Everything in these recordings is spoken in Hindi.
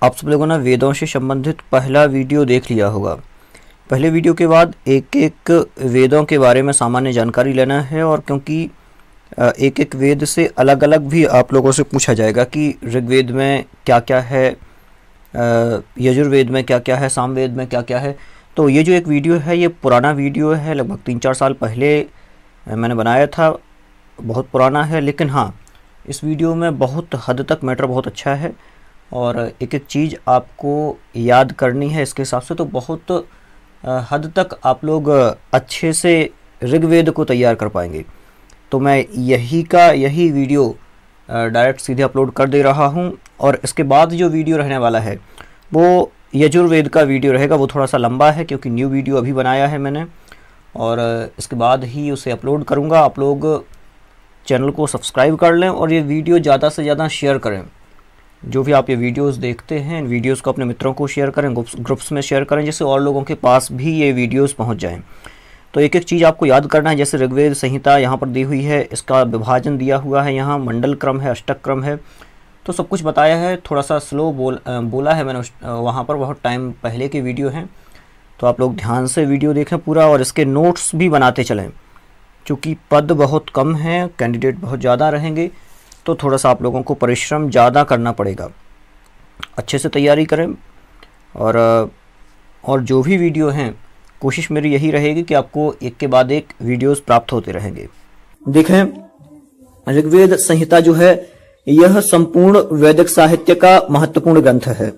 आप सब लोगों ने वेदों से संबंधित पहला वीडियो देख लिया होगा। पहले वीडियो के बाद एक एक वेदों के बारे में सामान्य जानकारी लेना है, और क्योंकि एक एक वेद से अलग अलग भी आप लोगों से पूछा जाएगा कि ऋग्वेद में क्या क्या है, यजुर्वेद में क्या क्या है, सामवेद में क्या क्या है। तो ये जो एक वीडियो है ये पुराना वीडियो है, लगभग 3-4 साल पहले मैंने बनाया था, बहुत पुराना है। लेकिन हाँ, इस वीडियो में बहुत हद तक मैटर बहुत अच्छा है और एक एक चीज़ आपको याद करनी है। इसके हिसाब से तो बहुत हद तक आप लोग अच्छे से ऋग्वेद को तैयार कर पाएंगे। तो मैं यही वीडियो डायरेक्ट सीधे अपलोड कर दे रहा हूं, और इसके बाद जो वीडियो रहने वाला है वो यजुर्वेद का वीडियो रहेगा। वो थोड़ा सा लंबा है क्योंकि न्यू वीडियो अभी बनाया है मैंने, और इसके बाद ही उसे अपलोड करूंगा। आप लोग चैनल को सब्सक्राइब कर लें और ये वीडियो ज़्यादा से ज़्यादा शेयर करें। जो भी आप ये वीडियोस देखते हैं, इन वीडियोस को अपने मित्रों को शेयर करें, ग्रुप्स में शेयर करें, जिससे और लोगों के पास भी ये वीडियोस पहुंच जाएं। तो एक एक चीज़ आपको याद करना है। जैसे ऋग्वेद संहिता यहाँ पर दी हुई है, इसका विभाजन दिया हुआ है, यहाँ मंडल क्रम है, अष्टक क्रम है, तो सब कुछ बताया है। थोड़ा सा स्लो बोला है मैंने वहाँ पर, बहुत टाइम पहले के वीडियो हैं। तो आप लोग ध्यान से वीडियो देखें पूरा, और इसके नोट्स भी बनाते चलें। चूँकि पद बहुत कम हैं, कैंडिडेट बहुत ज़्यादा रहेंगे, तो थोड़ा सा आप लोगों को परिश्रम ज़्यादा करना पड़ेगा। अच्छे से तैयारी करें, और जो भी वीडियो हैं, कोशिश मेरी यही रहेगी कि आपको एक के बाद एक वीडियोस प्राप्त होते रहेंगे। देखें, ऋग्वेद संहिता जो है यह संपूर्ण वैदिक साहित्य का महत्वपूर्ण ग्रंथ है,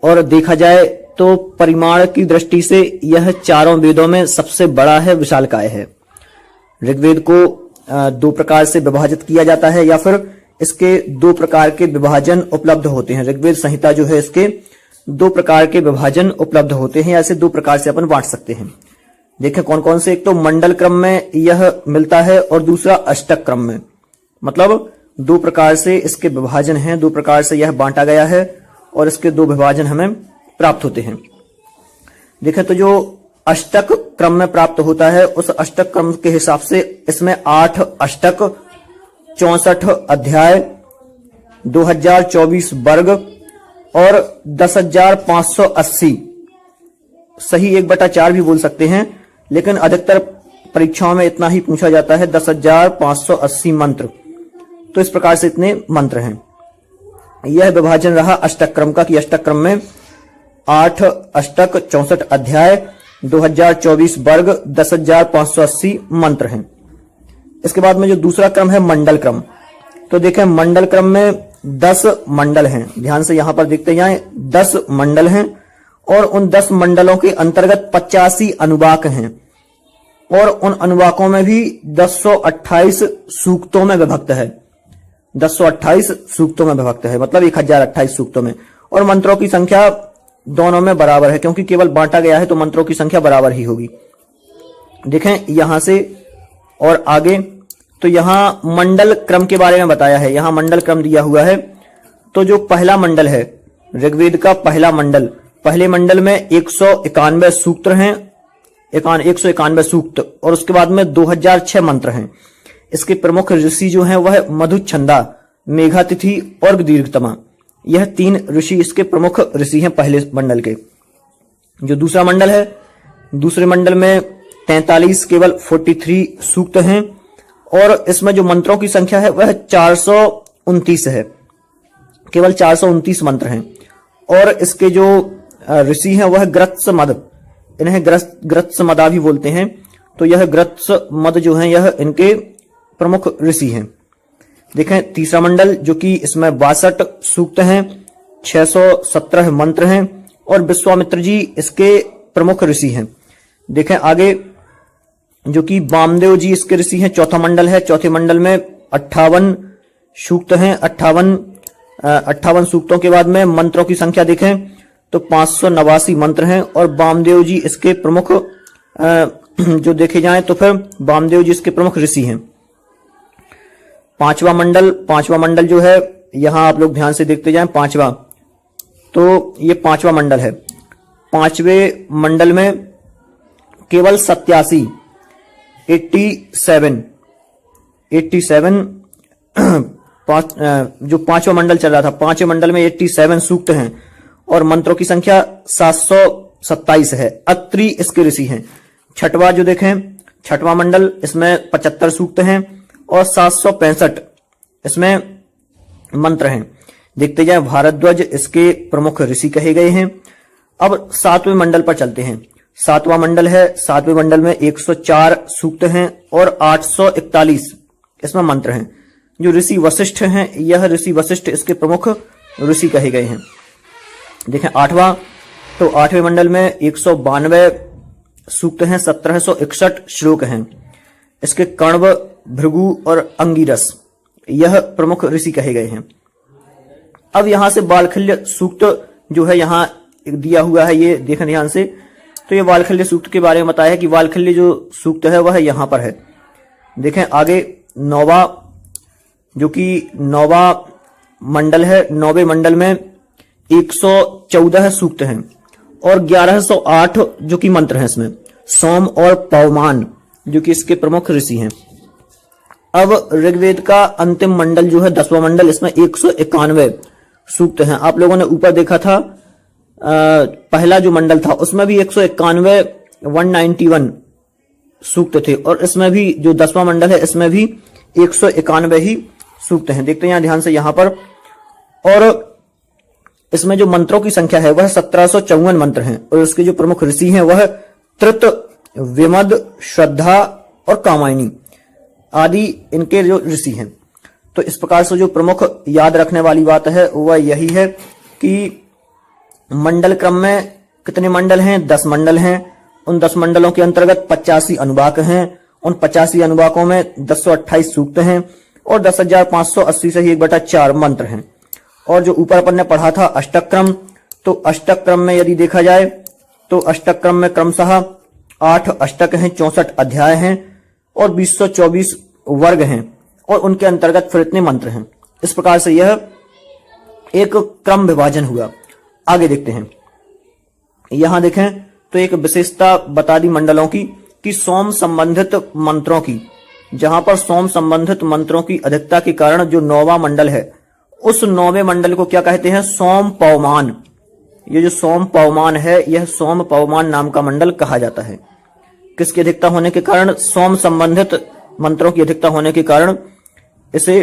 और देखा जाए तो परिमाण की दृष्टि से यह चारों वेदों में सबसे बड़ा है, विशालकाय है। ऋग्वेद को दो प्रकार से विभाजित किया जाता है, या फिर इसके दो प्रकार के विभाजन उपलब्ध होते हैं। ऋग्वेद संहिता जो है इसके दो प्रकार के विभाजन उपलब्ध होते हैं, ऐसे दो प्रकार से अपन बांट सकते हैं। देखें कौन कौन से। एक तो मंडल क्रम में यह मिलता है, और दूसरा अष्टक क्रम में। मतलब दो प्रकार से इसके विभाजन हैं, दो प्रकार से यह बांटा गया है, और इसके दो विभाजन हमें प्राप्त होते हैं। देखें तो जो अष्टक क्रम में प्राप्त होता है, उस अष्टक क्रम के हिसाब से इसमें 8 अष्टक, 64 अध्याय, 2024 वर्ग और 10,580, सही 1/4 भी बोल सकते हैं, लेकिन अधिकतर परीक्षाओं में इतना ही पूछा जाता है, 10,580 मंत्र। तो इस प्रकार से इतने मंत्र हैं। यह विभाजन रहा अष्टक क्रम का, कि अष्टक क्रम में 8 अष्टक, 64 अध्याय, 2024 वर्ग, 10,580 मंत्र हैं। इसके बाद में जो दूसरा क्रम है मंडल क्रम, तो देखें मंडल क्रम में 10 मंडल हैं। ध्यान से यहां पर देखते जाएं, 10 मंडल हैं, और उन 10 मंडलों के अंतर्गत 85 अनुवाक हैं, और उन अनुवाकों में भी 1028 सूक्तों में विभक्त है। 1028 सूक्तों में विभक्त है, मतलब 1028 सूक्तों में। और मंत्रों की संख्या दोनों में बराबर है, क्योंकि केवल बांटा गया है तो मंत्रों की संख्या बराबर ही होगी। देखें यहां से और आगे, तो यहां मंडल क्रम के बारे में बताया है। यहां मंडल क्रम दिया हुआ है। तो जो पहला मंडल है ऋग्वेद का, पहला मंडल, पहले मंडल में 191 सूक्त हैं, 191 सूक्त, और उसके बाद में 2006 मंत्र हैं। इसके प्रमुख ऋषि जो हैं वह मधुच्छंदा, मेघातिथि और दीर्घतमा। यह 3 ऋषि इसके प्रमुख ऋषि हैं पहले मंडल के। जो दूसरा मंडल है, दूसरे मंडल में 43 केवल 43 सूक्त हैं, और इसमें जो मंत्रों की संख्या है वह 429 है, केवल 429 मंत्र हैं। और इसके जो ऋषि हैं वह ग्रत्समद, इन्हें ग्रत्समदा भी बोलते हैं। तो यह ग्रत्समद जो हैं यह इनके प्रमुख ऋषि हैं। देखें तीसरा मंडल, जो कि इसमें 62 सूक्त हैं, 617 मंत्र हैं, और विश्वामित्र जी इसके प्रमुख ऋषि हैं। देखें आगे, जो कि वामदेव जी इसके ऋषि हैं। चौथा मंडल है, चौथे मंडल में 58 सूक्त हैं। 58 सूक्तों के बाद में मंत्रों की संख्या देखें तो 589 मंत्र हैं, और वामदेव जी इसके प्रमुख जो देखे जाएं तो फिर वामदेव जी इसके प्रमुख ऋषि हैं। पांचवा मंडल जो है, यहां आप लोग ध्यान से देखते जाएं, पांचवा, तो ये पांचवा मंडल है। पांचवें मंडल में केवल 87 जो पांचवा मंडल चल रहा था, पांचवें मंडल में 87 सूक्त हैं, और मंत्रों की संख्या 727 है। अत्रि इसके ऋषि हैं। छठवां जो देखें, छठवां मंडल, इसमें 75 सूक्त हैं और 765 इसमें मंत्र हैं। देखते जाए, भारद्वाज इसके प्रमुख ऋषि कहे गए हैं। अब सातवें मंडल पर चलते हैं। सातवां मंडल है, सातवें मंडल में 104 सूक्त हैं और 841 इसमें मंत्र हैं। जो ऋषि वशिष्ठ हैं, यह ऋषि वशिष्ठ इसके प्रमुख ऋषि कहे गए हैं। देखें आठवां, तो आठवें मंडल में 192 सूक्त हैं, 1761 श्लोक हैं। इसके कण्व, भृगु और अंगिरस यह प्रमुख ऋषि कहे गए हैं। अब यहां से बालखल्य सूक्त जो है यहां दिया हुआ है, ये देखें ध्यान से। तो ये बालखल्य सूक्त के बारे में बताया है कि बालखल्य जो सूक्त है वह यहां पर है। देखें आगे नौवा, जो कि नौवा मंडल है, नौवे मंडल में 114 सूक्त हैं और 1108 जो कि मंत्र हैं इसमें। सोम और पवमान जो कि इसके प्रमुख ऋषि हैं। अब ऋग्वेद का अंतिम मंडल जो है 10वां मंडल, इसमें 191 सूक्त हैं। आप लोगों ने ऊपर देखा था, पहला जो मंडल था उसमें भी 191 191 सूक्त थे और इसमें भी जो 10वां मंडल है इसमें भी 191 ही सूक्त हैं। देखते हैं यहां ध्यान से यहां पर। और इसमें जो मंत्रों की संख्या है वह 1754 मंत्र हैं और इसके जो प्रमुख ऋषि हैं वह त्रित, विमद, श्रद्धा और कामायनी आदि इनके जो ऋषि हैं। तो इस प्रकार से जो प्रमुख याद रखने वाली बात है वह यही है कि मंडल क्रम में कितने मंडल हैं? 10 मंडल हैं। उन 10 मंडलों के अंतर्गत 85 अनुवाक हैं। उन 85 अनुवाकों में 1028 सूक्त हैं और 10,580 से ही 1/4 मंत्र हैं। और जो ऊपर अपन ने पढ़ा था अष्टक क्रम, तो अष्टक क्रम में यदि देखा जाए तो अष्टक क्रम में क्रमशः 8 अष्टक हैं, 64 अध्याय हैं और 224 वर्ग हैं और उनके अंतर्गत फिर इतने मंत्र हैं। इस प्रकार से यह एक क्रम विभाजन हुआ। आगे देखते हैं। यहां देखें तो एक विशेषता बता दी मंडलों की कि सोम संबंधित मंत्रों की, जहां पर सोम संबंधित मंत्रों की अधिकता के कारण जो 9वां मंडल है उस 9वें मंडल को क्या कहते हैं? सोम पवमान। ये जो सोम पवमान है यह सोम पवमान नाम का मंडल कहा जाता है। किसकी अधिकता होने के कारण? सोम संबंधित मंत्रों की अधिकता होने के कारण इसे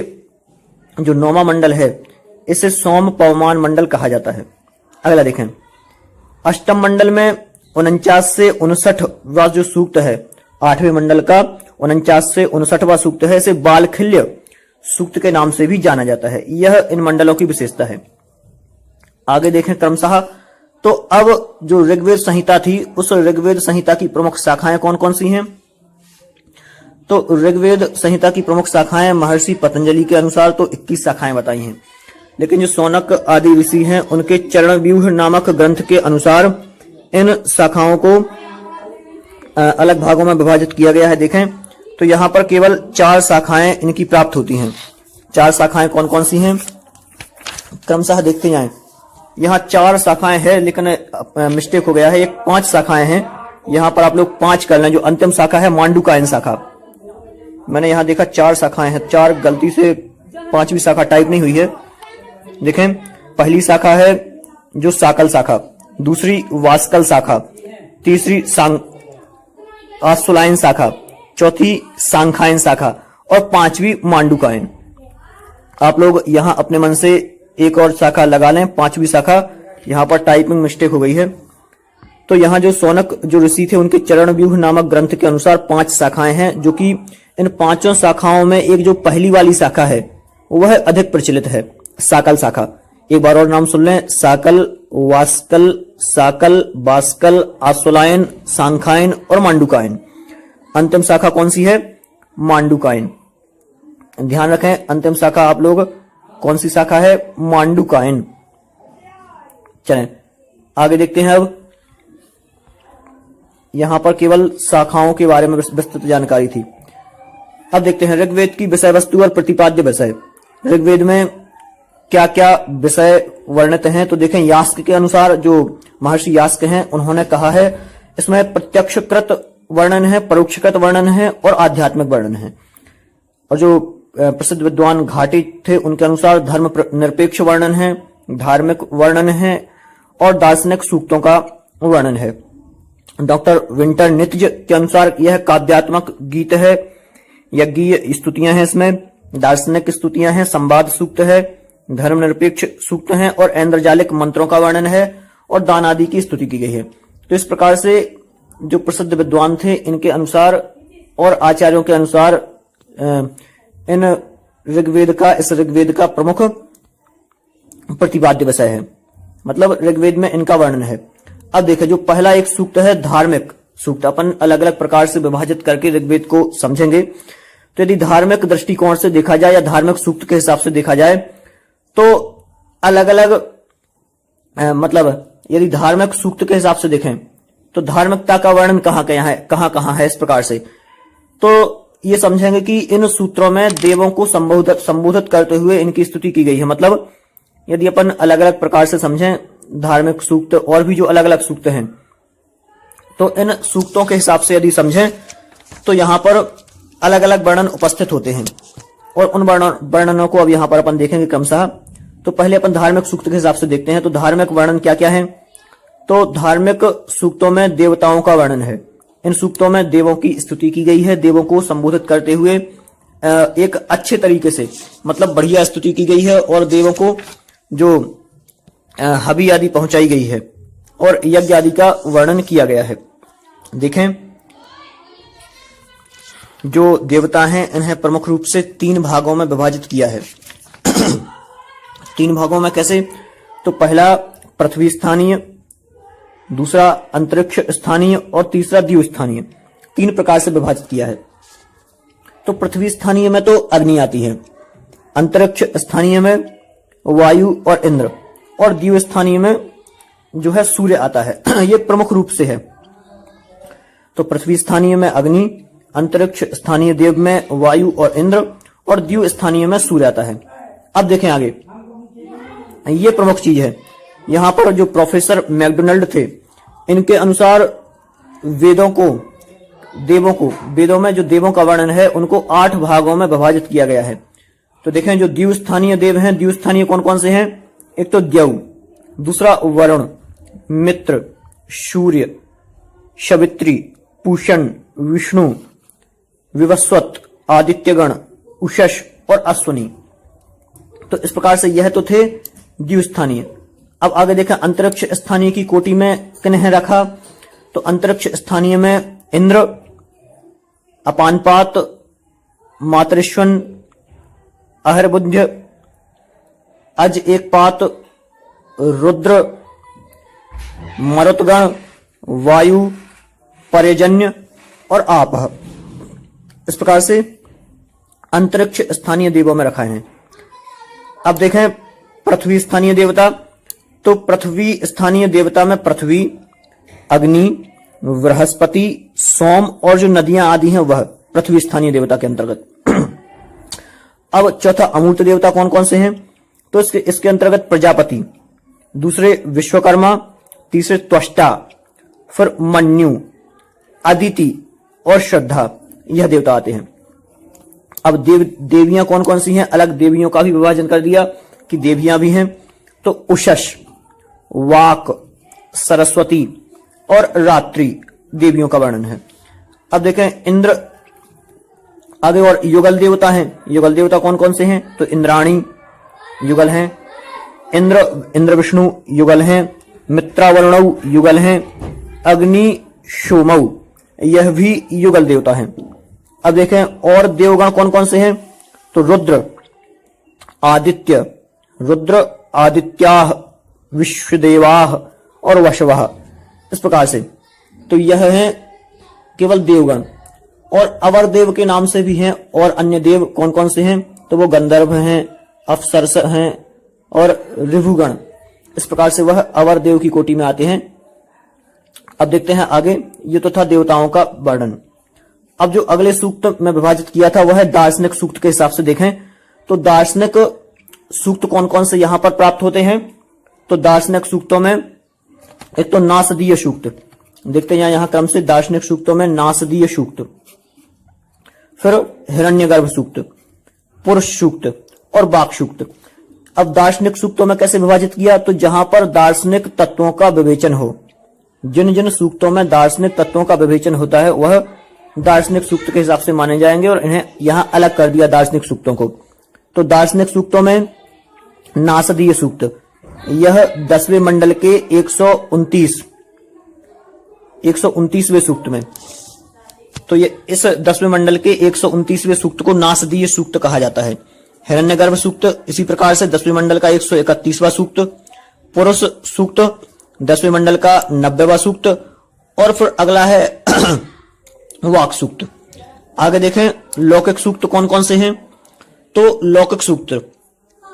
जो 9वां मंडल है इसे सोम पवमान मंडल कहा जाता है। अगला देखें, अष्टम मंडल में 49 से 59वां जो सूक्त है, 8वें मंडल का 49 से 59वां सूक्त है, इसे बालखिल्य सूक्त के नाम से भी जाना जाता है। यह इन मंडलों की विशेषता है। आगे देखें क्रमशः, तो अब जो ऋग्वेद संहिता थी उस ऋग्वेद संहिता की प्रमुख शाखाएं कौन कौन सी हैं? तो ऋग्वेद संहिता की प्रमुख शाखाएं महर्षि पतंजलि के अनुसार तो 21 शाखाएं बताई हैं, लेकिन जो शौनक आदि ऋषि हैं उनके चरण व्यूह नामक ग्रंथ के अनुसार इन शाखाओं को अलग भागों में विभाजित किया गया है। देखें तो यहां पर केवल 4 शाखाएं इनकी प्राप्त होती हैं। 4 शाखाएं कौन कौन सी हैं? क्रमशः देखते जाएं। यहां 4 शाखाएं हैं लेकिन मिस्टेक हो गया है, एक 5 शाखाएं हैं। यहां पर आप लोग 5 कर लें। जो अंतिम शाखा है मांडुकायन शाखा, मैंने यहां देखा 4 शाखाएं हैं, 4 गलती से 5वीं शाखा टाइप नहीं हुई है। देखें, पहली शाखा है जो साकल शाखा, दूसरी वास्कल शाखा, तीसरी आसुलायन शाखा, चौथी सांखायन शाखा और 5वीं मांडुकायन। आप लोग यहां अपने मन से एक और शाखा लगा लें, 5वीं शाखा। यहां पर टाइपिंग मिस्टेक हो गई है। तो यहां जो शौनक जो ऋषि थे उनके चरण व्यूह नामक ग्रंथ के अनुसार 5 शाखाएं हैं, जो कि इन 5 शाखाओं में एक जो पहली वाली शाखा है वह अधिक प्रचलित है, साकल शाखा। एक बार और नाम सुन लें, साकल, वास्कल, साकल, बास्कल, आसुलायन, सांखायन और मांडुकायन। अंतिम शाखा कौन सी है? मांडुकायन। ध्यान रखें, अंतिम शाखा आप लोग कौन सी शाखा है? मांडुकायन। चलें आगे देखते हैं। अब यहां पर केवल शाखाओं के बारे में विस्तृत जानकारी थी। अब देखते हैं ऋग्वेद की विषय वस्तु और प्रतिपाद्य विषय। ऋग्वेद में क्या क्या विषय वर्णित हैं? तो देखें, यास्क के अनुसार, जो महर्षि यास्क हैं उन्होंने कहा है इसमें प्रत्यक्षकृत वर्णन है, परोक्षकृत वर्णन है और आध्यात्मिक वर्णन है। और जो प्रसिद्ध विद्वान घाटी थे उनके अनुसार धर्म निरपेक्ष वर्णन है, धार्मिक वर्णन है और दार्शनिक सूक्तों का वर्णन है। डॉक्टर विंटर नित्य के अनुसार यह काव्यात्मक गीत है, यज्ञीय स्तुतियां हैं, इसमें दार्शनिक स्तुतियां हैं, संवाद सूक्त है, धर्मनिरपेक्ष सूक्त हैं और ऐन्द्रजालिक मंत्रों का वर्णन है और दान आदि की स्तुति की गई है। तो इस प्रकार से जो प्रसिद्ध विद्वान थे इनके अनुसार और आचार्यों के अनुसार इन इस ऋग्वेद का प्रमुख प्रतिपाद्य विषय है, मतलब ऋग्वेद में इनका वर्णन है। अब देखिए, जो पहला एक सूक्त है धार्मिक सूक्त, अपन अलग अलग प्रकार से विभाजित करके ऋग्वेद को समझेंगे। तो यदि धार्मिक दृष्टिकोण से देखा जाए या धार्मिक सूक्त के हिसाब से देखा जाए तो अलग अलग मतलब यदि धार्मिक सूक्त के हिसाब से देखें तो धार्मिकता का वर्णन कहां है इस प्रकार से, तो ये समझेंगे कि इन सूत्रों में देवों को संबोधित करते हुए इनकी स्तुति की गई है। मतलब यदि अपन अलग अलग प्रकार से समझें धार्मिक सूक्त और भी जो अलग अलग सूक्त हैं, तो इन सूक्तों के हिसाब से यदि समझें तो यहां पर अलग अलग वर्णन उपस्थित होते हैं और उन वर्णनों को अब यहां पर अपन देखेंगे क्रमशः। तो पहले अपन धार्मिक सूक्त के हिसाब से देखते हैं। तो धार्मिक वर्णन क्या क्या है? तो धार्मिक सूक्तों में देवताओं का वर्णन है। इन सूक्तों में देवों की स्तुति की गई है, देवों को संबोधित करते हुए एक अच्छे तरीके से, मतलब बढ़िया स्तुति की गई है और देवों को जो हबी आदि पहुंचाई गई है और यज्ञ आदि का वर्णन किया गया है। देखें, जो देवता हैं इन्हें प्रमुख रूप से 3 भागों में विभाजित किया है। 3 भागों में कैसे? तो पहला पृथ्वी स्थानीय, दूसरा अंतरिक्ष स्थानीय और तीसरा द्यू स्थानीय, 3 प्रकार से विभाजित किया है। तो पृथ्वी स्थानीय में तो अग्नि आती है, अंतरिक्ष स्थानीय में वायु और इंद्र, और द्यू स्थानीय में जो है सूर्य आता है। ये प्रमुख रूप से है। तो पृथ्वी स्थानीय में अग्नि, अंतरिक्ष स्थानीय देव में वायु और इंद्र, और द्यू स्थानीय में सूर्य आता है। अब देखें आगे, ये प्रमुख चीज है। यहां पर जो प्रोफेसर मैकडोनाल्ड थे, इनके अनुसार वेदों में जो देवों का वर्णन है उनको 8 भागों में विभाजित किया गया है। तो देखें, जो द्यू स्थानीय देव हैं, द्यू स्थानीय कौन कौन से हैं? एक तो द्यौ, दूसरा वरुण, मित्र, सूर्य, सवित्री, पूषण, विष्णु, विवस्वत, आदित्यगण, उषस और अश्विनी। तो इस प्रकार से यह तो थे द्यू स्थानीय। अब आगे देखा अंतरिक्ष स्थानीय की कोटि में किन्हें रखा? तो अंतरिक्ष स्थानीय में इंद्र, अपानपात, मातृश्वन, अहरबुद्ध, अज एकपात, रुद्र, मरुतगण, वायु, पर्जन्य और आप। इस प्रकार से अंतरिक्ष स्थानीय देवों में रखा है। अब देखें पृथ्वी स्थानीय देवता। तो पृथ्वी स्थानीय देवता में पृथ्वी, अग्नि, बृहस्पति, सोम और जो नदियां आदि हैं वह पृथ्वी स्थानीय देवता के अंतर्गत। अब चौथा अमूर्त देवता कौन कौन से हैं? तो इसके अंतर्गत प्रजापति, दूसरे विश्वकर्मा, तीसरे त्वष्टा, फिर मन्यु, अदिति और श्रद्धा, यह देवता आते हैं। अब देवियां कौन कौन सी हैं? अलग देवियों का भी विभाजन कर दिया कि देवियां भी हैं। तो उषस, वाक, सरस्वती और रात्रि देवियों का वर्णन है। अब देखें इंद्र आगे, और युगल देवता हैं। युगल देवता कौन कौन से हैं? तो इंद्राणी युगल हैं, इंद्र विष्णु युगल हैं, मित्रावरुणौ युगल हैं, अग्नि सोमौ यह भी युगल देवता हैं। अब देखें और देवगण कौन कौन से हैं? तो रुद्र, आदित्याह, विश्वदेवाह और वशवः, इस प्रकार से। तो यह है केवल देवगण। और अवर देव के नाम से भी हैं और अन्य देव कौन कौन से हैं? तो वो गंधर्व हैं, अप्सरस हैं और ऋभुगण। इस प्रकार से वह अवर देव की कोटि में आते हैं। अब देखते हैं आगे, ये तो था देवताओं का वर्णन। अब जो अगले सूक्त में विभाजित किया था वह है दार्शनिक सूक्त के हिसाब से देखें तो दार्शनिक सूक्त कौन कौन से यहां पर प्राप्त होते हैं? तो दार्शनिक सूक्तों में एक तो नासदीय सूक्त, देखते हैं यहां क्रम से दार्शनिक सूक्तों में नासदीय सूक्त, फिर हिरण्यगर्भ सूक्त, पुरुष सूक्त और वाक सूक्त। अब दार्शनिक सूक्तों में कैसे विभाजित किया, तो जहां पर दार्शनिक तत्वों का विवेचन हो, जिन जिन सूक्तों में दार्शनिक तत्वों का विवेचन होता है वह दार्शनिक सूक्त के हिसाब से माने जाएंगे और इन्हें यहां अलग कर दिया दार्शनिक सूक्तों को। तो दार्शनिक सूक्तों में नासदीय सूक्त, यह 10वें मंडल के 129वें सूक्त में, तो ये इस 10वें मंडल के 129वें सूक्त को नासदीय सूक्त कहा जाता है। हिरण्यगर्भ सूक्त इसी प्रकार से 10वें मंडल का 131वां सूक्त, पुरुष सूक्त 10वें मंडल का 90वां सूक्त, और फिर अगला है वाक सूक्त। आगे देखें लौकिक सूक्त कौन कौन से हैं, तो लौकिक सूक्त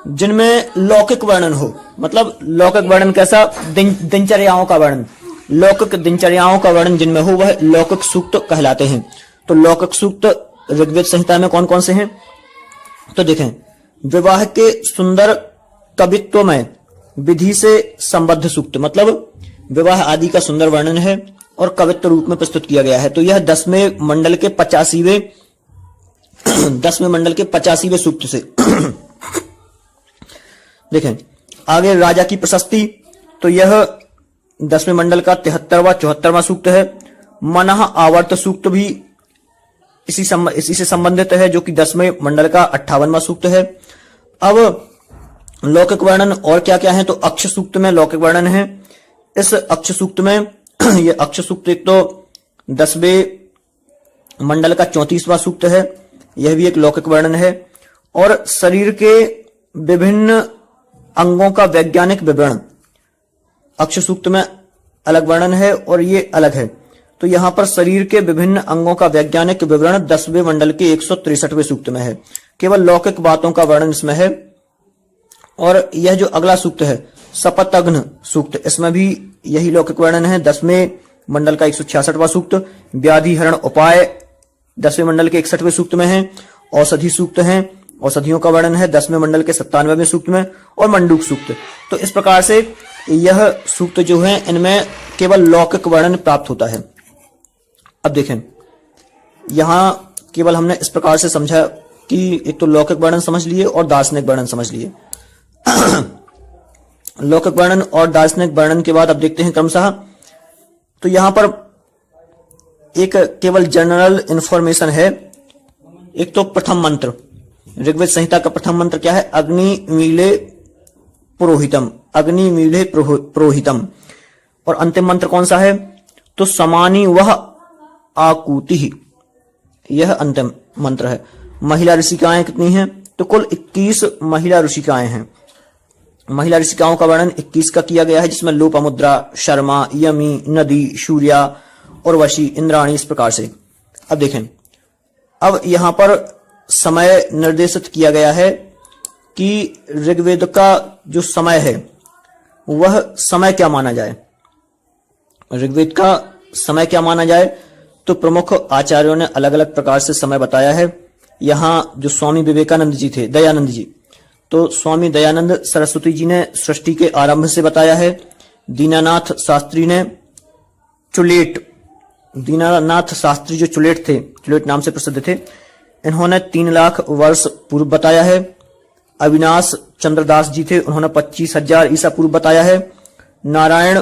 जिनमें लौकिक वर्णन हो, मतलब लौकिक वर्णन कैसा, दिनचर्याओं का वर्णन, लौकिक दिनचर्याओं का वर्णन जिनमें हो वह लौकिक सूक्त कहलाते हैं। तो लौकिक सूक्त ऋग्वेद संहिता में कौन कौन से हैं, तो देखें विवाह के सुंदर कवित्व में विधि से संबद्ध सूक्त, मतलब विवाह आदि का सुंदर वर्णन है और कवित्व रूप में प्रस्तुत किया गया है। तो यह 10वें मंडल के 85वें सूक्त से देखें। आगे राजा की प्रशस्ति, तो यह 10वें मंडल का 73वां सूक्त है। मनः आवर्त सूक्त भी इसी से संबंधित है, जो कि 10वें मंडल का 58वां सूक्त है। अब लौकिक वर्णन और क्या क्या है, तो अक्ष सूक्त में लौकिक वर्णन है। इस अक्ष सूक्त में ये अक्ष सूक्त एक तो 10वें मंडल का 34वां सूक्त है, यह भी एक लौकिक वर्णन है। और शरीर के विभिन्न अंगों का वैज्ञानिक विवरण अक्ष सूक्त में अलग वर्णन है और ये अलग है। तो यहां पर शरीर के विभिन्न अंगों का वैज्ञानिक विवरण 10वें मंडल के 163वें सूक्त में है, केवल लौकिक बातों का वर्णन इसमें है। और यह जो अगला सूक्त है सपतघ्न सूक्त, इसमें भी यही लौकिक वर्णन है, 10वें मंडल का 166वां सूक्त। व्याधि हरण उपाय 10वें मंडल के 61वें सूक्त में है। औषधि सूक्त है, औषधियों का वर्णन है 10वें मंडल के 97वें सूक्त में। और मंडूक सूक्त। तो इस प्रकार से यह सूक्त जो है इनमें केवल लौकिक वर्णन प्राप्त होता है। अब देखें यहां केवल हमने इस प्रकार से समझा कि एक तो लौकिक वर्णन समझ लिए और दार्शनिक वर्णन समझ लिए। लौकिक वर्णन और दार्शनिक वर्णन के बाद अब देखते हैं क्रमशः, तो यहां पर एक केवल जनरल इंफॉर्मेशन है। एक तो प्रथम मंत्र, ऋग्वेद संहिता का प्रथम मंत्र क्या है, अग्नि मीले पुरोहितम, अग्नि मीले पुरोहितम। और अंतिम मंत्र कौन सा है, तो समानी वह आकुति, यह अंतिम मंत्र है। महिला ऋषिकाएं कितनी हैं, तो कुल 21 महिला ऋषिकाएं हैं। महिला ऋषिकाओं का वर्णन 21 का किया गया है, जिसमें लोपामुद्रा, शर्मा, यमी, नदी, सूर्या और वशी, इंद्राणी, इस प्रकार से। अब देखें अब यहां पर समय निर्देशित किया गया है कि ऋग्वेद का जो समय है वह समय क्या माना जाए। ऋग्वेद का समय क्या माना जाए, तो प्रमुख आचार्यों ने अलग अलग प्रकार से समय बताया है। यहां जो स्वामी विवेकानंद जी थे, दयानंद जी, तो स्वामी दयानंद सरस्वती जी ने सृष्टि के आरंभ से बताया है। दीनानाथ शास्त्री ने दीनानाथ शास्त्री जो चुलेट थे, चुलेट नाम से प्रसिद्ध थे, इन्होंने 3 लाख वर्ष पूर्व बताया है। अविनाश चंद्र दास जी थे, उन्होंने 25,000 ईसा पूर्व बताया है। नारायण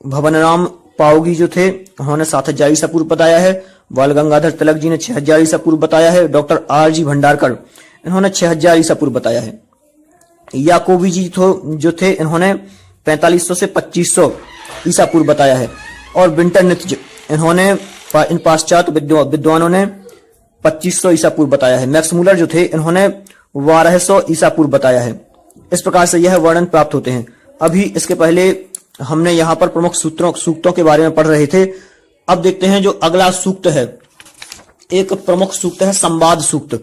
भवनराम पाओगी जो थे, उन्होंने 7,000 ईसा पूर्व बताया है। बाल गंगाधर तिलक जी ने 6,000 ईसा पूर्व बताया है। Doctor R.G. भंडारकर, इन्होंने 6,000 ईसा पूर्व बताया है। याकोबी जी जो थे, इन्होंने 4500 से 2500 ईसा पूर्व बताया है। और विंटरनित्ज, इन्होंने इन पाश्चात्य विद्वानों ने 2500 ईसा पूर्व बताया है। मैक्स मूलर जो थे, इन्होंने 1200 ईसा पूर्व बताया है। इस प्रकार से यह वर्णन प्राप्त होते हैं। अभी इसके पहले हमने यहां पर प्रमुख सूक्तों के बारे में पढ़ रहे थे। अब देखते हैं जो अगला सूक्त है, एक प्रमुख सूक्त है संवाद सूक्त।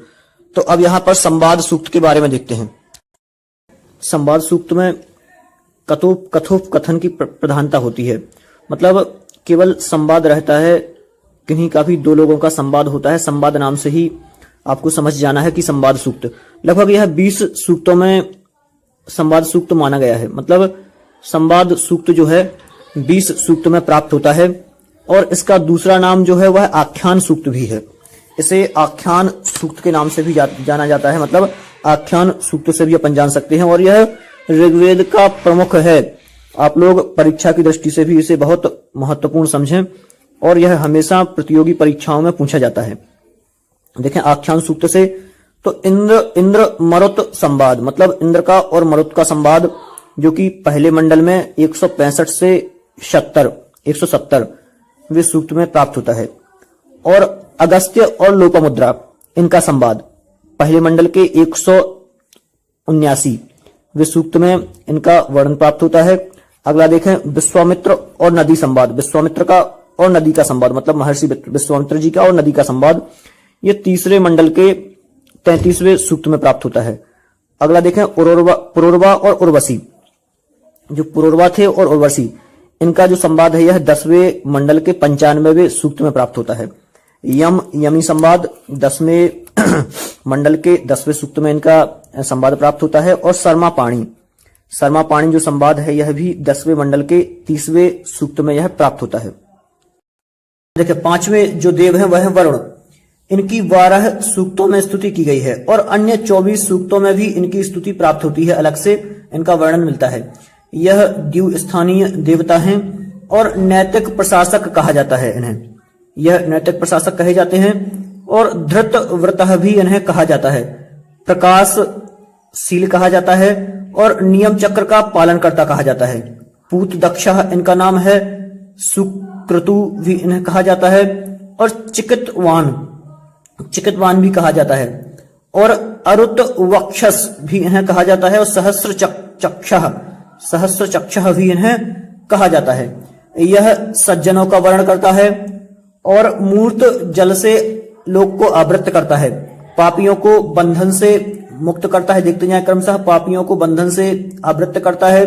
तो अब यहां पर संवाद सूक्त के बारे में देखते हैं। संवाद सूक्त में कथोपकथन की प्रधानता होती है, मतलब केवल संवाद रहता है, किन्हीं का भी 2 लोगों का संवाद होता है। संवाद नाम से ही आपको समझ जाना है कि संवाद सूक्त, लगभग यह 20 सूक्तों में संवाद सूक्त माना गया है। मतलब संवाद सूक्त जो है 20 सूक्त में प्राप्त होता है। और इसका दूसरा नाम जो है वह आख्यान सूक्त भी है। इसे आख्यान सूक्त के नाम से भी जाना जाता है, मतलब आख्यान सूक्त से भी अपन जान सकते हैं और यह ऋग्वेद का प्रमुख है। आप लोग परीक्षा की दृष्टि से भी इसे बहुत महत्वपूर्ण समझें और यह हमेशा प्रतियोगी परीक्षाओं में पूछा जाता है। देखें आख्यान सूक्त से तो इंद्र मरुत संवाद, मतलब इंद्र का और मरुत का संवाद, जो कि पहले मंडल में 165 से 170 वे सूक्त में प्राप्त होता है। और अगस्त्य और लोपामुद्रा, इनका संवाद पहले मंडल के 179 वे सूक्त में इनका वर्णन प्राप्त होता है। अगला देखें विश्वामित्र और नदी संवाद, विश्वामित्र का और नदी का संवाद, मतलब महर्षि विश्वामित्र जी का और नदी का संवाद, ये तीसरे मंडल के 33वें सूक्त में प्राप्त होता है। अगला देखें पुरूरवा और उर्वशी, जो पुरूरवा थे और उर्वशी, इनका जो संवाद है यह 10वें मंडल के 95वें सूक्त में प्राप्त होता है। यमी संवाद 10वें मंडल के 10वें सूक्त में इनका संवाद प्राप्त होता है। और शर्मा पाणी जो संवाद है यह भी 10वें मंडल के 30वें सूक्त में यह प्राप्त होता है। देखिए 5वें जो देव हैं वह है वरुण, इनकी 12 सूक्तों में स्तुति की गई है और अन्य 24 सूक्तों में भी इनकी स्तुति प्राप्त होती है, अलग से इनका वर्णन मिलता है। यह द्यू स्थानीय देवता हैं और नैतिक प्रशासक कहा जाता है इन्हें, यह नैतिक प्रशासक कहे जाते हैं। और धृत व्रतः भी इन्हें कहा जाता है, प्रकाशशील कहा जाता है और नियम चक्र का पालन करता कहा जाता है। पूत दक्षः इनका नाम है, सुक्रतु भी इन्हें कहा जाता है और चिकितवान भी कहा जाता है और अरुत वक्षस भी इन्हें कहा जाता है और सहस्र चक्षः भी इन्हें कहा जाता है। यह सज्जनों का वर्णन करता है और मूर्त जल से लोक को आवृत करता है, पापियों को बंधन से मुक्त करता है। देखते जाएं क्रमशः, पापियों को बंधन से आवृत करता है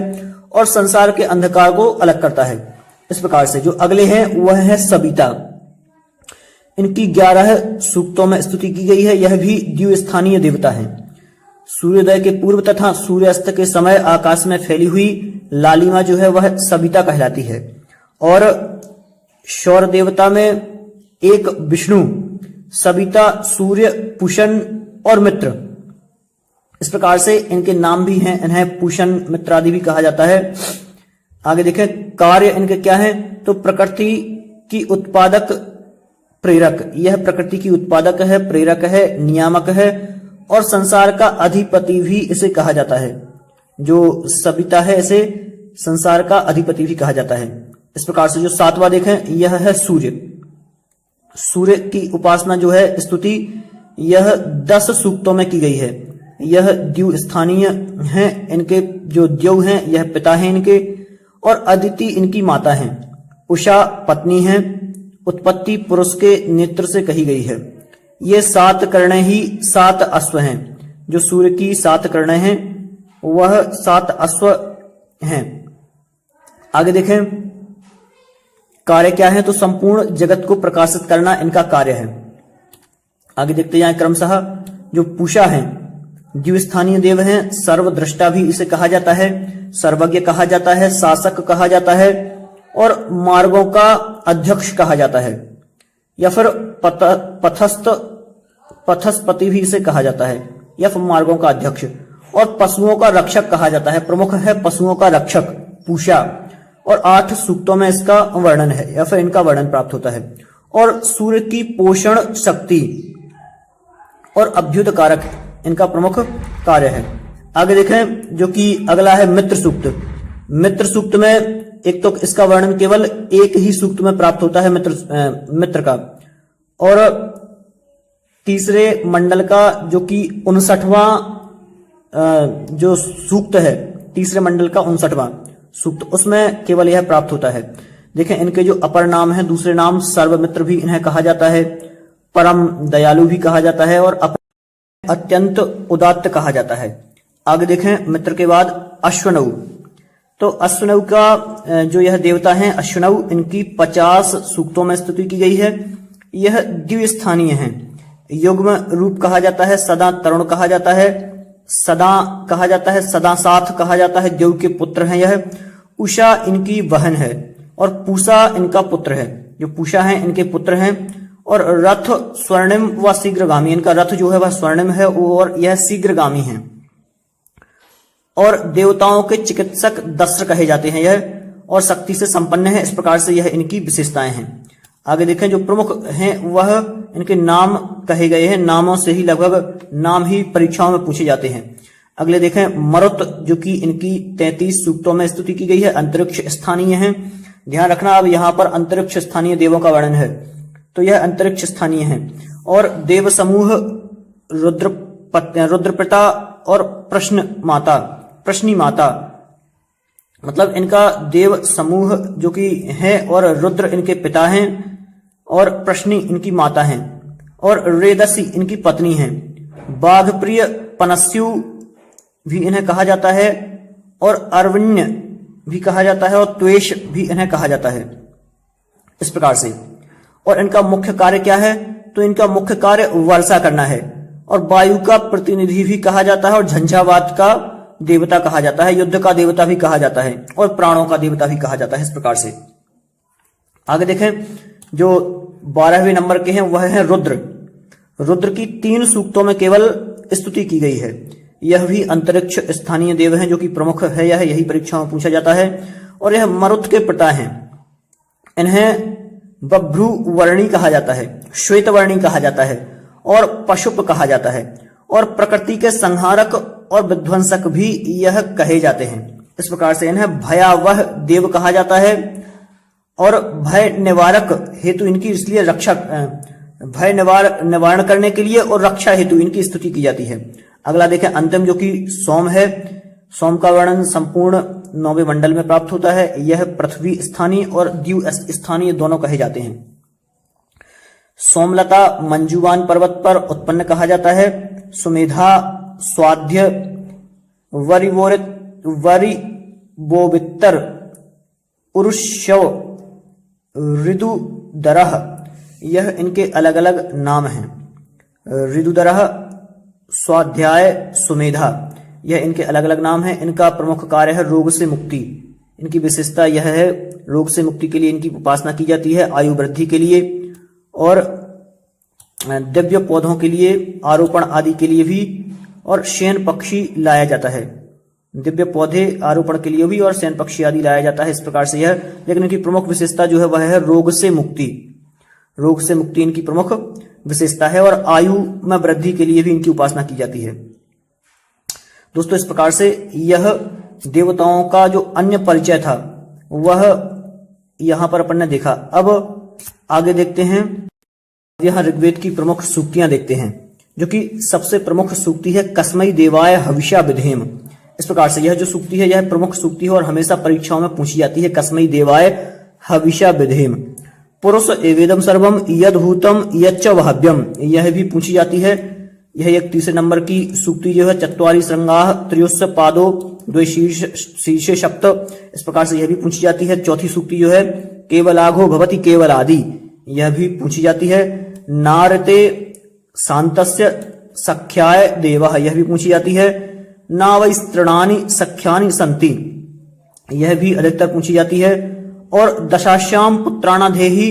और संसार के अंधकार को अलग करता है। इस प्रकार से जो अगले हैं वह है सविता, इनकी 11 सूक्तों में स्तुति की गई है। यह भी द्विस्थानीय देवता है। सूर्योदय के पूर्व तथा सूर्यास्त के समय आकाश में फैली हुई लालिमा जो है वह सविता कहलाती है। और शौर देवता में एक विष्णु, सविता, सूर्य, पुषण और मित्र, इस प्रकार से इनके नाम भी हैं। इन्हें पुषण, मित्र आदि भी कहा जाता है। आगे देखें कार्य इनके क्या है, तो प्रकृति की उत्पादक प्रेरक, यह प्रकृति की उत्पादक है, प्रेरक है, नियामक है और संसार का अधिपति भी इसे कहा जाता है। जो सविता है इसे संसार का अधिपति भी कहा जाता है। इस प्रकार से जो 7वां देखें यह है सूर्य। सूर्य की उपासना जो है, स्तुति, यह 10 सूक्तों में की गई है। यह द्यू स्थानीय हैं, इनके जो द्यौ हैं यह पिता हैं इनके और अदिति इनकी माता हैं। उषा पत्नी हैं, उत्पत्ति पुरुष के नेत्र से कही गई है। ये 7 कर्णें ही 7 अश्व हैं। जो सूर्य की 7 कर्णें हैं वह 7 अश्व हैं। आगे देखें कार्य क्या है, तो संपूर्ण जगत को प्रकाशित करना इनका कार्य है। आगे देखते जाएं क्रमशः, जो पूषा हैं द्विस्थानीय देव हैं, सर्वद्रष्टा भी इसे कहा जाता है, सर्वज्ञ कहा जाता है, शासक कहा जाता है और मार्गों का अध्यक्ष कहा जाता है, या फिर पथस्पति भी इसे कहा जाता है, या फिर मार्गों का अध्यक्ष। और पशुओं का रक्षक कहा जाता है, प्रमुख है पशुओं का रक्षक पूषा। और 8 सूक्तों में इसका वर्णन है या फिर इनका वर्णन प्राप्त होता है। और सूर्य की पोषण शक्ति और अभ्युत कारक इनका प्रमुख कार्य है। आगे देखें जो कि अगला है मित्र सूक्त। मित्र सूक्त में एक तो इसका वर्णन केवल एक ही सूक्त में प्राप्त होता है मित्र का, और तीसरे मंडल का जो कि 59वां जो सूक्त है, तीसरे मंडल का 59वां सूक्त, उसमें केवल यह प्राप्त होता है। देखें इनके जो अपर नाम है, दूसरे नाम सर्वमित्र भी इन्हें कहा जाता है, परम दयालु भी कहा जाता है और अत्यंत उदात्त कहा जाता है। आगे देखें मित्र के बाद अश्वनव। तो अश्वनव का जो यह देवता है अश्वनव, इनकी 50 सूक्तों में स्तुति की गई है। यह द्विस्थानीय है, युग्म रूप कहा जाता है, सदा तरुण कहा जाता है, सदा कहा जाता है, सदा साथ कहा जाता है, देव के पुत्र हैं यह। उषा इनकी बहन है और पूषा इनका पुत्र है। जो पूषा है इनके पुत्र हैं और रथ स्वर्णिम व शीघ्रगामी, इनका रथ जो है वह स्वर्णिम है और यह शीघ्रगामी है। और देवताओं के चिकित्सक दस्र कहे जाते हैं यह, और शक्ति से संपन्न है। इस प्रकार से यह इनकी विशेषताएं हैं। आगे देखें, जो प्रमुख हैं वह इनके नाम कहे गए हैं, नामों से ही लगभग नाम ही परीक्षाओं में पूछे जाते हैं। अगले देखें, मरुत, जो कि इनकी 33 सूक्तों में स्तुति की गई है, अंतरिक्ष स्थानीय है। ध्यान रखना, अब यहाँ पर अंतरिक्ष स्थानीय देवों का वर्णन है, तो यह अंतरिक्ष स्थानीय है। और देव समूह रुद्रपिता और प्रश्नी माता, मतलब इनका देव समूह जो कि है और रुद्र इनके पिता हैं और प्रश्नी इनकी माता हैं और रेदसी इनकी पत्नी हैं। बाघ प्रिय पनस्यु भी इन्हें कहा जाता है और अरविण्य भी कहा जाता है और त्वेष भी इन्हें कहा जाता है, इस प्रकार से। और इनका मुख्य कार्य क्या है? तो इनका मुख्य कार्य वर्षा करना है और वायु का प्रतिनिधि भी कहा जाता है और झंझावात का देवता कहा जाता है, युद्ध का देवता भी कहा जाता है और प्राणों का देवता भी कहा जाता है, इस प्रकार से। आगे देखें, जो 12वें नंबर के हैं वह है रुद्र। रुद्र की 3 सूक्तों में केवल स्तुति की गई है। यह भी अंतरिक्ष स्थानीय देव हैं जो कि प्रमुख है, यही परीक्षाओं में पूछा जाता है। और यह मरुत के पिता हैं। इन्हें बभ्रू वर्णी कहा जाता है, श्वेत वर्णी कहा जाता है और पशुप कहा जाता है और प्रकृति के संहारक और विध्वंसक भी यह कहे जाते हैं। इस प्रकार से इन्हें भयावह देव कहा जाता है और भय निवारक हेतु इनकी इसलिए भय निवारण करने के लिए और रक्षा हेतु इनकी स्तुति की जाती है। अगला देखें, अंतिम जो कि सोम है। सोम का वर्णन संपूर्ण 9वें मंडल में प्राप्त होता है। यह पृथ्वी स्थानीय और द्यू स्थानीय दोनों कहे जाते हैं। सोमलता मंजूवान पर्वत पर उत्पन्न कहा जाता है। सुमेधा, स्वाध्य, वरिबोवित्तर, उरुष्यव, ऋदुदरह, यह इनके अलग अलग नाम हैं। ऋदुदरह, स्वाध्याय, सुमेधा, यह इनके अलग अलग नाम हैं। इनका प्रमुख कार्य है रोग से मुक्ति। इनकी विशेषता यह है, रोग से मुक्ति के लिए इनकी उपासना की जाती है, आयु वृद्धि के लिए और दिव्य पौधों के लिए, आरोपण आदि के लिए भी, और शयन पक्षी लाया जाता है। दिव्य पौधे आरोपण के लिए भी और शयन पक्षी आदि लाया जाता है, इस प्रकार से यह। लेकिन इनकी प्रमुख विशेषता जो है वह है रोग से मुक्ति। रोग से मुक्ति इनकी प्रमुख विशेषता है और आयु में वृद्धि के लिए भी इनकी उपासना की जाती है। दोस्तों, इस प्रकार से यह देवताओं का जो अन्य परिचय था वह यहां पर अपन ने देखा। अब आगे देखते हैं, यहां ऋग्वेद की प्रमुख सूक्तियां देखते हैं, जो कि सबसे प्रमुख सूक्ति है कस्मै देवाय हविषा विधेम। इस प्रकार से यह जो सूक्ति है यह प्रमुख सूक्ति है और हमेशा परीक्षाओं में पूछी जाती है। कस्मै देवाय हविषा विधेम। पुरुष एवेदम सर्वम यद्भूतम यच्च वहव्यम, यह भी पूछी जाती है। यह एक 3 नंबर की सूक्ति जो है, चत्वारि श्रृंगाः त्रयोश्च पादो द्वे शीर्षे सप्त, इस प्रकार से यह भी पूछी जाती है। चौथी सूक्ति जो है, केवलाघो भवति केवल आदि, यह भी पूछी जाती है। नारते शांतस्य सख्याय देवः, यह भी पूछी जाती है। नावैस्तृणानि सख्यानि सन्ति, यह भी अधिकतर पूछी जाती है। और दशाश्याम पुत्राणाधेहि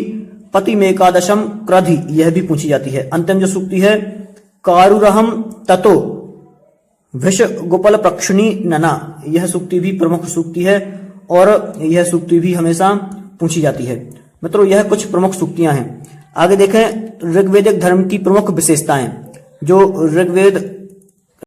पतिमेकादशम क्रधि, यह भी पूछी जाती है। अंतिम जो सूक्ति है, कारुरहम ततो विष गोपल प्रक्षुणी नना, यह सूक्ति भी प्रमुख सूक्ति है और यह सूक्ति भी हमेशा पूछी जाती है। मित्रों, यह कुछ प्रमुख सूक्तियां हैं। आगे देखें, ऋग्वेदिक धर्म की प्रमुख विशेषताएं। जो ऋग्वेद